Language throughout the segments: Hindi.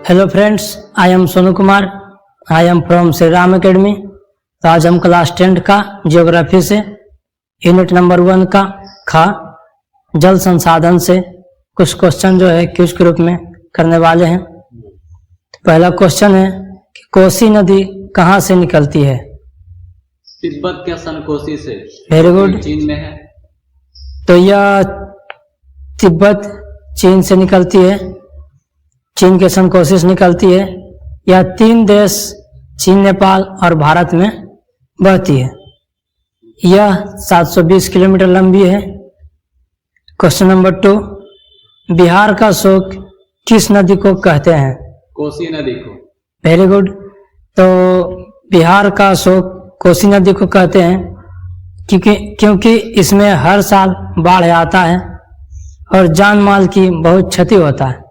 Hello friends, I am Sonu Kumar. I am from Shri Ram academy. तो आज हम क्लास 10 का ज्योग्राफी से यूनिट नंबर 1 का खा जल संसाधन से कुछ क्वेश्चन जो है क्विज के रूप में करने वाले हैं। तो पहला क्वेश्चन है कि कोसी नदी कहाँ से निकलती है? तिब्बत के सनकोसी से। Very good. चीन में है। तो यह तिब्बत चीन से निकलती है, चीन के सनकोसी से निकलती है। यह 3 देश चीन, नेपाल और भारत में बहती है। यह 720 किलोमीटर लंबी है। क्वेश्चन नंबर 2, बिहार का शोक किस नदी को कहते हैं? कोसी नदी को। Very good. तो बिहार का शोक कोसी नदी को कहते हैं क्योंकि इसमें हर साल बाढ़ आता है और जान माल की बहुत क्षति होता है।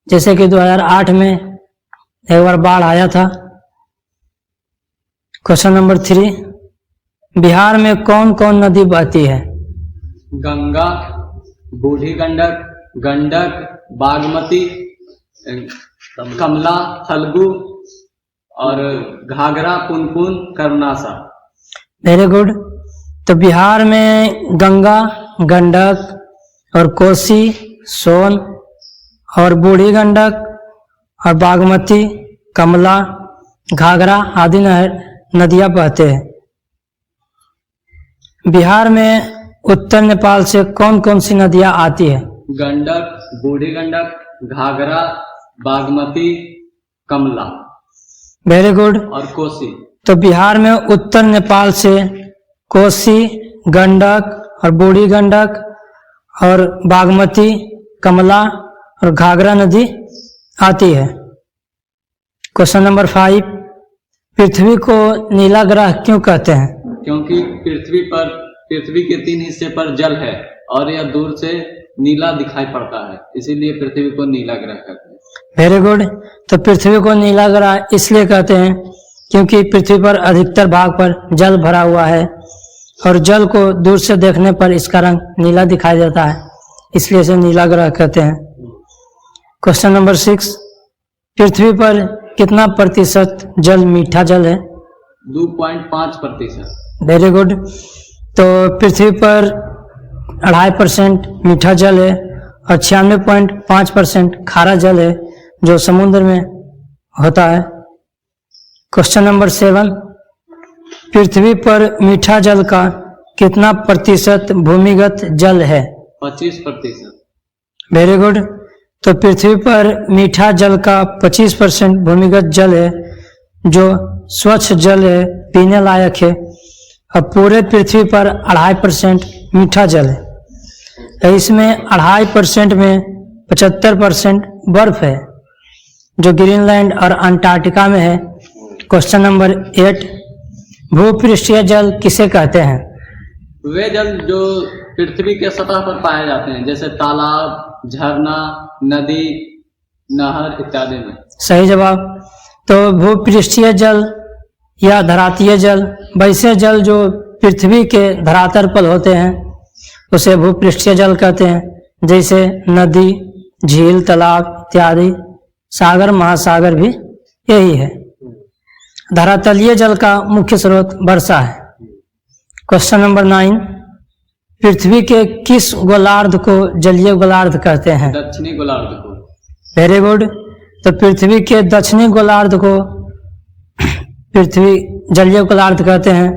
जैसे कि 2008 में एक बार बाढ़ आया था। क्वेश्चन नंबर 3, बिहार में कौन कौन नदी बहती है? गंगा, बूढ़ी गंडक, गंडक, बागमती, कमला, फल्गु और घाघरा, पुनपुन, कर्मनासा। Very good. तो बिहार में गंगा, गंडक और कोसी, सोन और बूढ़ी गंडक और बागमती, कमला, घाघरा आदि नदियां बहते हैं। बिहार में उत्तर नेपाल से कौन कौन सी नदियां आती है? गंडक, बूढ़ी गंडक, घाघरा, बागमती, कमला। Very good. और कोसी। तो बिहार में उत्तर नेपाल से कोसी, गंडक और बूढ़ी गंडक और बागमती, कमला और घाघरा नदी आती है। क्वेश्चन नंबर 5, पृथ्वी को नीला ग्रह क्यों कहते हैं? क्योंकि पृथ्वी के 3 हिस्से पर जल है और यह दूर से नीला दिखाई पड़ता है, इसीलिए पृथ्वी को नीला ग्रह कहते हैं। Very good. तो पृथ्वी को नीला ग्रह इसलिए कहते हैं क्योंकि पृथ्वी पर अधिकतर भाग पर जल भरा हुआ है और जल को दूर से देखने पर इसका रंग नीला दिखाई देता है, इसलिए इसे नीला ग्रह कहते हैं। क्वेश्चन नंबर 6, पृथ्वी पर कितना प्रतिशत जल मीठा जल है? 2.5%। Very good. तो पृथ्वी पर 2.5% मीठा जल है और 96.5% खारा जल है जो समुद्र में होता है। क्वेश्चन नंबर 7, पृथ्वी पर मीठा जल का कितना प्रतिशत भूमिगत जल है? 25%। Very good. तो पृथ्वी पर मीठा जल का 25% भूमिगत जल है जो स्वच्छ जल है, पीने लायक है। और पूरे पृथ्वी पर 2.5% मीठा जल है। तो इसमें 2.5% में 75% बर्फ है जो ग्रीनलैंड और अंटार्कटिका में है। क्वेश्चन नंबर 8, भूपृष्ठीय जल किसे कहते हैं? वे जल जो पृथ्वी के सतह पर पाए जाते हैं, जैसे तालाब, झरना, नदी, नहर इत्यादि में। सही जवाब। तो भूपृष्ठीय जल या धरातीय जल, वैसे जल जो पृथ्वी के धरातल पर होते हैं उसे भूपृष्ठीय जल कहते हैं, जैसे नदी, झील, तालाब इत्यादि। सागर, महासागर भी यही है। धरातलीय जल का मुख्य स्रोत वर्षा है। क्वेश्चन नंबर 9, पृथ्वी के किस गोलार्ध को जलीय गोलार्ध कहते हैं? दक्षिणी गोलार्ध को। Very good. तो पृथ्वी के दक्षिणी गोलार्ध को पृथ्वी जलीय गोलार्ध कहते हैं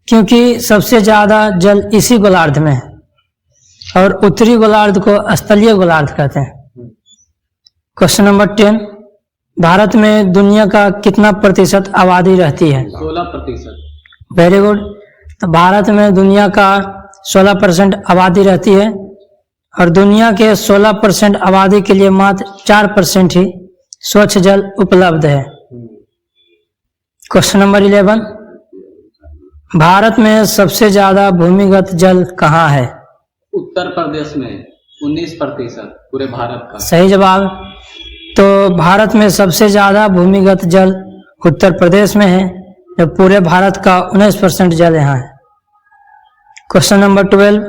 क्योंकि सबसे ज्यादा जल इसी गोलार्ध में है। और उत्तरी गोलार्ध को स्थलीय गोलार्ध कहते हैं। क्वेश्चन नंबर 10, भारत में दुनिया का कितना प्रतिशत आबादी रहती है? 16%। Very good. तो भारत में दुनिया का 16% आबादी रहती है और दुनिया के 16% आबादी के लिए मात्र 4% ही स्वच्छ जल उपलब्ध है। क्वेश्चन नंबर 11, भारत में सबसे ज्यादा भूमिगत जल कहाँ है? उत्तर प्रदेश में 19% पूरे भारत का। सही जवाब। तो भारत में सबसे ज्यादा भूमिगत जल उत्तर प्रदेश में है, जब पूरे भारत का 19% जल यहाँ है। क्वेश्चन नंबर 12,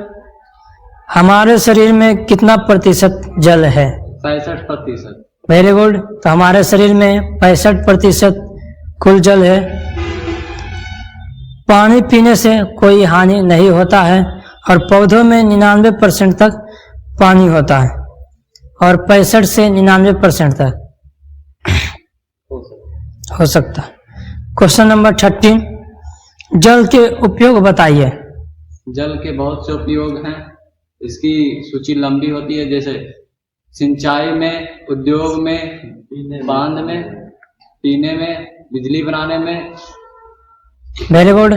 हमारे शरीर में कितना प्रतिशत जल है? 65%। Very good. तो हमारे शरीर में 65% कुल जल है। पानी पीने से कोई हानि नहीं होता है और पौधों में 99% तक पानी होता है और 65 से 99% तक हो सकता है। क्वेश्चन नंबर 13, जल के उपयोग बताइए। जल के बहुत से उपयोग हैं। इसकी सूची लंबी होती है, जैसे सिंचाई में, उद्योग में, बांध में, पीने में, बिजली बनाने में। Very good.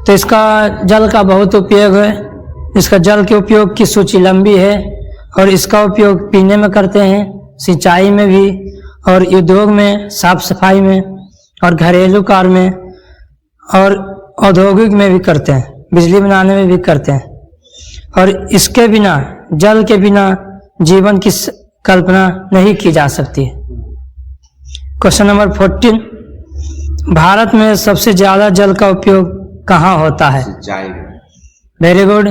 तो इसका जल का बहुत उपयोग है। इसका जल के उपयोग की सूची लंबी है और इसका उपयोग पीने में करते हैं, सिंचाई में भी, और उद्योग में, साफ सफाई में, और घरेलू कार्य में, और औद्योगिक में भी करते हैं, बिजली बनाने में भी करते हैं। और इसके बिना, जल के बिना जीवन की कल्पना नहीं की जा सकती। क्वेश्चन नंबर 14, भारत में सबसे ज्यादा जल का उपयोग कहाँ होता है? सिंचाई में। Very good.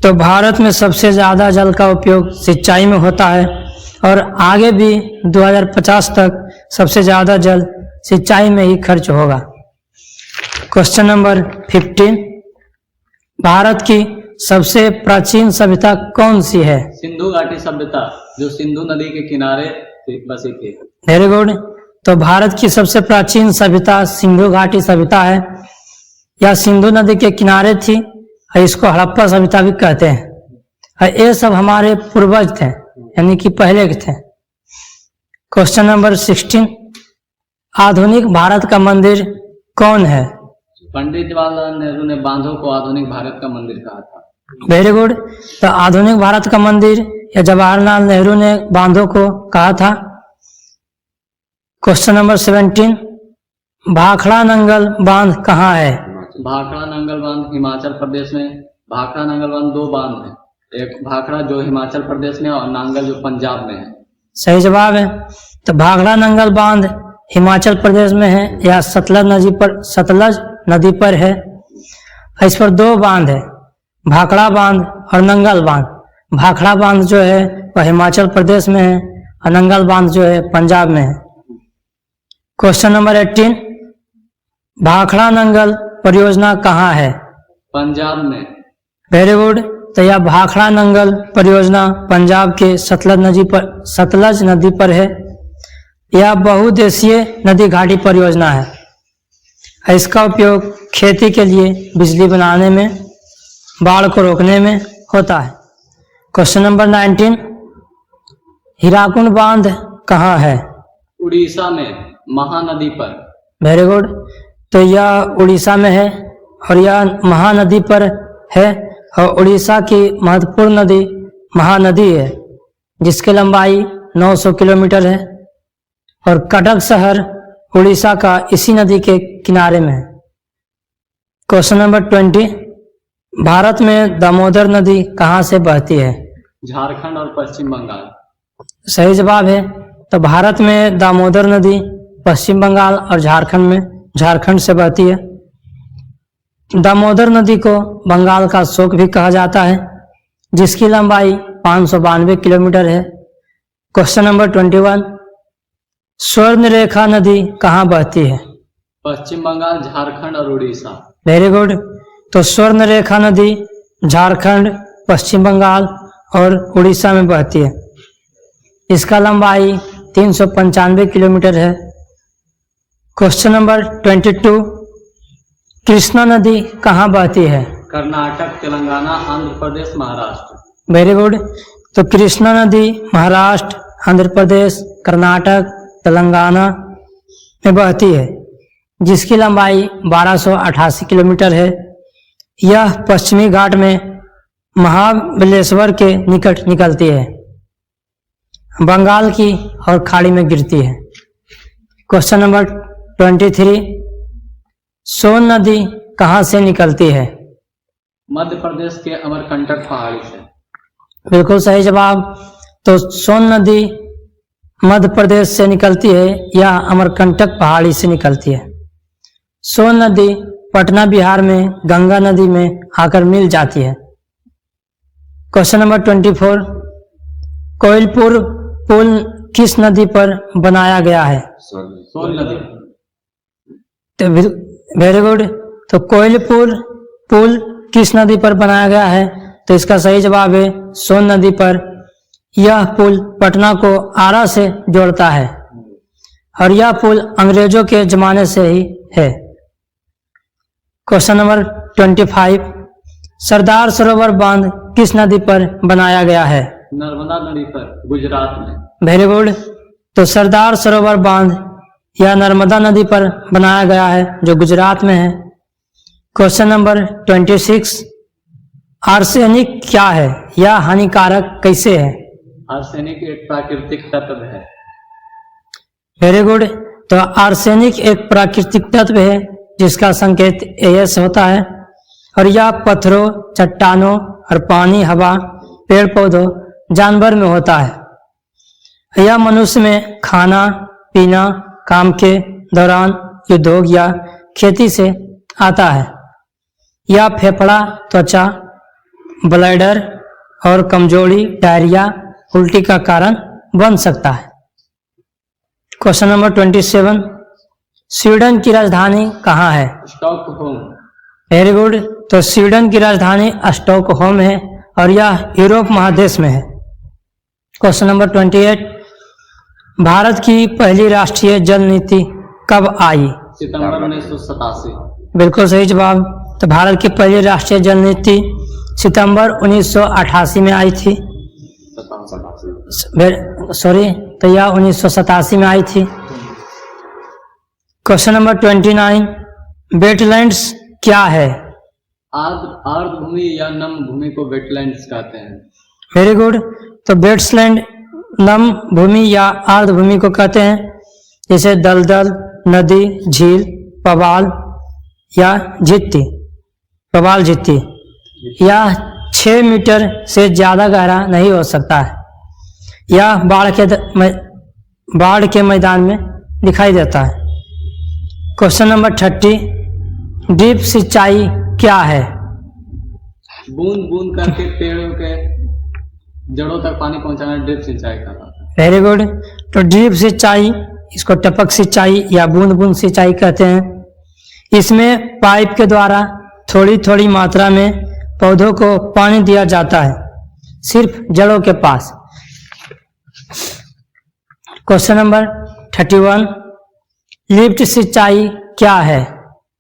तो भारत में सबसे ज्यादा जल का उपयोग सिंचाई में होता है और आगे भी 2050 तक सबसे ज्यादा जल सिंचाई में ही खर्च होगा। क्वेश्चन नंबर 15, भारत की सबसे प्राचीन सभ्यता कौन सी है? सिंधु घाटी सभ्यता, जो सिंधु नदी के किनारे बसी थी। Very good. तो भारत की सबसे प्राचीन सभ्यता सिंधु घाटी सभ्यता है। यह सिंधु नदी के किनारे थी और इसको हड़प्पा सभ्यता भी कहते हैं। और ये सब हमारे पूर्वज थे, यानी कि पहले के थे। क्वेश्चन नंबर 16, आधुनिक भारत का मंदिर कौन है? पंडित जवाहरलाल नेहरू ने बांधों को आधुनिक भारत का मंदिर कहा था। Very good. तो आधुनिक भारत का मंदिर या जवाहरलाल नेहरू ने बांधों को कहा था। क्वेश्चन नंबर 17, भाखड़ा नंगल बांध कहाँ है? भाखड़ा नंगल बांध हिमाचल प्रदेश में। भाखड़ा नंगल बांध दो बांध है, एक भाखड़ा जो हिमाचल प्रदेश में और नांगल जो पंजाब में है। सही जवाब है। तो भाखड़ा नंगल बांध हिमाचल प्रदेश में है या सतलज नदी पर है। इस पर दो बांध है, भाखड़ा बांध और नंगल बांध। भाखड़ा बांध जो है वह हिमाचल प्रदेश में है और नंगल बांध जो है पंजाब में है। क्वेश्चन नंबर 18, भाखड़ा नंगल परियोजना कहाँ है? पंजाब में। Very good. तो यह भाखड़ा नंगल परियोजना पंजाब के सतलज नदी पर है। यह बहुउद्देशीय नदी घाटी परियोजना है। इसका उपयोग खेती के लिए, बिजली बनाने में, बाढ़ को रोकने में होता है। क्वेश्चन नंबर 19, हीराकुंड बांध कहाँ है? उड़ीसा में, महानदी पर। Very good. तो यह उड़ीसा में है और यह महानदी पर है और उड़ीसा की महत्वपूर्ण नदी महानदी है जिसकी लंबाई 900 किलोमीटर है और कटक शहर उड़ीसा का इसी नदी के किनारे में है। क्वेश्चन नंबर 20, भारत में दामोदर नदी कहाँ से बहती है? झारखंड और पश्चिम बंगाल। सही जवाब है। तो भारत में दामोदर नदी पश्चिम बंगाल और झारखंड से बहती है। दामोदर नदी को बंगाल का शोक भी कहा जाता है जिसकी लंबाई 592 किलोमीटर है। क्वेश्चन नंबर 21, स्वर्ण रेखा नदी कहाँ बहती है? पश्चिम बंगाल, झारखंड और उड़ीसा। Very good. तो स्वर्ण रेखा नदी झारखंड, पश्चिम बंगाल और उड़ीसा में बहती है। इसका लंबाई 395 किलोमीटर है। क्वेश्चन नंबर 22, कृष्णा नदी कहाँ बहती है? कर्नाटक, तेलंगाना, आंध्र प्रदेश, महाराष्ट्र। Very good. तो कृष्णा नदी महाराष्ट्र, आंध्र प्रदेश, कर्नाटक, तेलंगाना में बहती है जिसकी लंबाई 1288 किलोमीटर है। यह पश्चिमी घाट में महाबलेश्वर के निकट निकलती है, बंगाल की और खाड़ी में गिरती है। क्वेश्चन नंबर 23, सोन नदी कहाँ से निकलती है? मध्य प्रदेश के अमरकंटक पहाड़ी से। बिल्कुल सही जवाब। तो सोन नदी मध्य प्रदेश से निकलती है या अमरकंटक पहाड़ी से निकलती है। सोन नदी पटना बिहार में गंगा नदी में आकर मिल जाती है। क्वेश्चन नंबर 24, कोइलपुर पुल किस नदी पर बनाया गया है? सोन नदी। तो वेरी गुड। तो कोइलपुर पुल किस नदी पर बनाया गया है? तो इसका सही जवाब है सोन नदी पर। यह पुल पटना को आरा से जोड़ता है और यह पुल अंग्रेजों के जमाने से ही है। क्वेश्चन नंबर 25, सरदार सरोवर बांध किस नदी पर बनाया गया है? नर्मदा नदी पर, गुजरात में। Very good. तो सरदार सरोवर बांध यह नर्मदा नदी पर बनाया गया है जो गुजरात में है। क्वेश्चन नंबर 26, आर्सेनिक क्या है? यह हानिकारक कैसे है? आर्सेनिक एक प्राकृतिक तत्व है। Very good. तो आर्सेनिक एक प्राकृतिक तत्व है जिसका संकेत AS होता है और यह पत्थरों, चट्टानों और पानी, हवा, पेड़ पौधों, जानवर में होता है। यह मनुष्य में खाना पीना, काम के दौरान, उद्योग या खेती से आता है। यह फेफड़ा, त्वचा, ब्लैडर और कमजोरी, डायरिया, उल्टी का कारण बन सकता है। क्वेश्चन नंबर 27, स्वीडन की राजधानी कहाँ है? स्टॉकहोम। Very good. तो स्वीडन की राजधानी स्टॉकहोम है और यह यूरोप महादेश में है। क्वेश्चन नंबर 28, भारत की पहली राष्ट्रीय जल नीति कब आई? सितंबर 1987। बिल्कुल सही जवाब। तो भारत की पहली राष्ट्रीय जल नीति सितंबर 1988 में आई थी। सॉरी, तो यह 1987 में आई थी। क्वेश्चन नंबर 29, वेटलैंड्स क्या है? आर्द्र भूमि या नम भूमि को वेटलैंड्स कहते हैं। Very good. तो वेटलैंड नम भूमि या आर्द्र भूमि को कहते हैं, जैसे दलदल, नदी, झील, पवाल या झित्ती, पवाल झित्ती। यह 6 मीटर से ज्यादा गहरा नहीं हो सकता है। यह बाढ़ के मैदान में दिखाई देता है। क्वेश्चन नंबर 30, ड्रिप सिंचाई क्या है? बूंद बूंद करके पेड़ों के जड़ों तक पानी पहुंचाना ड्रिप सिंचाई कहलाता है। Very good. तो ड्रिप सिंचाई, इसको टपक सिंचाई या बूंद बूंद सिंचाई कहते हैं। इसमें पाइप के द्वारा थोड़ी थोड़ी मात्रा में पौधों को पानी दिया जाता है, सिर्फ जड़ों के पास। क्वेश्चन नंबर 31, लिफ्ट सिंचाई क्या है?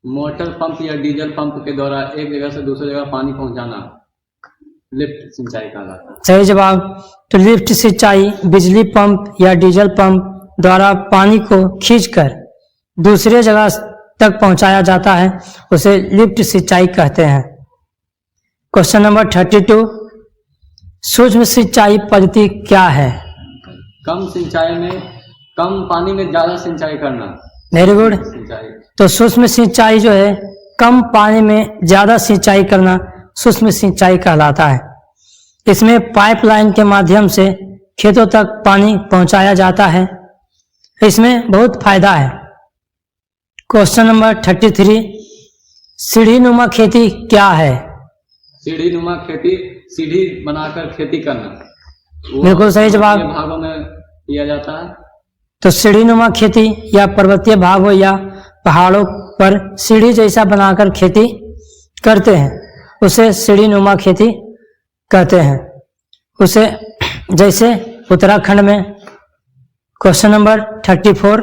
मोटर पंप या डीजल पंप के द्वारा एक जगह से दूसरी जगह पानी पहुंचाना लिफ्ट सिंचाई कहलाता है। सही जवाब। तो लिफ्ट सिंचाई बिजली पंप या डीजल पंप द्वारा पानी को खींचकर दूसरे जगह तक पहुंचाया जाता है, उसे लिफ्ट सिंचाई कहते हैं। क्वेश्चन नंबर 32, सूक्ष्म सिंचाई पद्धति क्या है? कम सिंचाई में, कम पानी में ज्यादा सिंचाई करना। Very good. सिंचाई। तो सूक्ष्म सिंचाई जो है कम पानी में ज्यादा सिंचाई करना सूक्ष्म सिंचाई कहलाता है। इसमें पाइपलाइन के माध्यम से खेतों तक पानी पहुंचाया जाता है। इसमें बहुत फायदा है। क्वेश्चन नंबर 33, सीढ़ीनुमा खेती क्या है? सीढ़ीनुमा खेती, सीढ़ी बनाकर खेती करना। बिल्कुल सही जवाब। भागों में किया जाता है। तो सीढ़ीनुमा खेती या पर्वतीय भागों या पहाड़ों पर सीढ़ी जैसा बनाकर खेती करते हैं, उसे सीढ़ीनुमा खेती कहते हैं। उसे जैसे उत्तराखंड में। क्वेश्चन नंबर 34,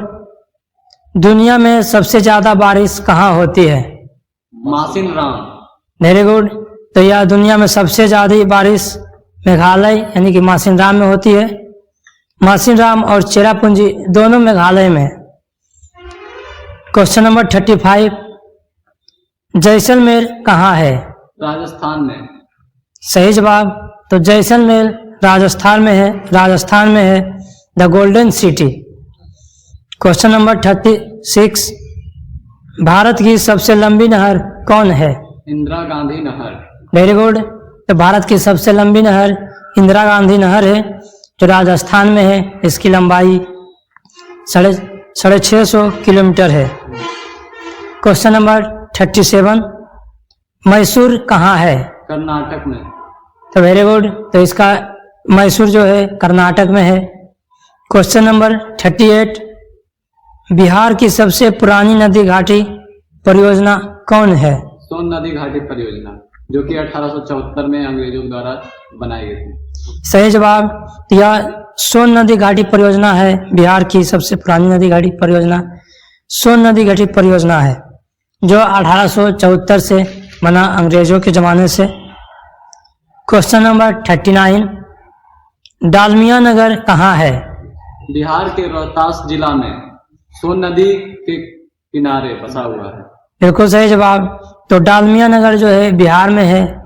दुनिया में सबसे ज्यादा बारिश कहाँ होती है? मासिन राम। Very good. तो यह दुनिया में सबसे ज्यादा बारिश मेघालय यानी कि मासिन राम में होती है। मासिन राम और चेरापूंजी दोनों मेघालय में। क्वेश्चन नंबर 35, जैसलमेर कहाँ है? राजस्थान में। सही जवाब। तो जैसलमेर राजस्थान में है, राजस्थान में है the golden city. Question number 36, Bharat की सबसे लंबी नहर कौन है? इंदिरा गांधी नहर। Very good. तो भारत की सबसे लंबी नहर इंदिरा गांधी नहर है जो राजस्थान में है। इसकी लंबाई 650 किलोमीटर है। क्वेश्चन नंबर 37, मैसूर कहाँ है? कर्नाटक में। तो वेरी गुड। तो इसका मैसूर जो है कर्नाटक में है। क्वेश्चन नंबर 38, बिहार की सबसे पुरानी नदी घाटी परियोजना कौन है? सोन नदी घाटी परियोजना, जो कि 1874 में अंग्रेजों द्वारा बनाई गई थी। सही जवाब। यह सोन नदी घाटी परियोजना है, बिहार की सबसे पुरानी नदी घाटी परियोजना सोन नदी घाटी परियोजना है, जो 1874 से बना अंग्रेजों के जमाने से। क्वेश्चन नंबर 39, डालमिया नगर कहाँ है? बिहार के रोहतास जिला में सोन नदी के किनारे बसा हुआ है। बिल्कुल सही जवाब। तो डालमिया नगर जो है बिहार में है,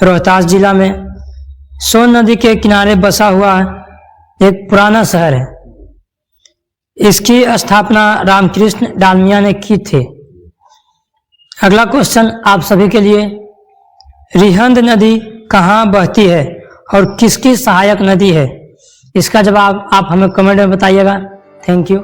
रोहतास जिला में, सोन नदी के किनारे बसा हुआ एक पुराना शहर है। इसकी स्थापना रामकृष्ण डालमिया ने की थी। अगला क्वेश्चन आप सभी के लिए, रिहंद नदी कहाँ बहती है और किसकी सहायक नदी है? इसका जवाब आप हमें कमेंट में बताइएगा। Thank you.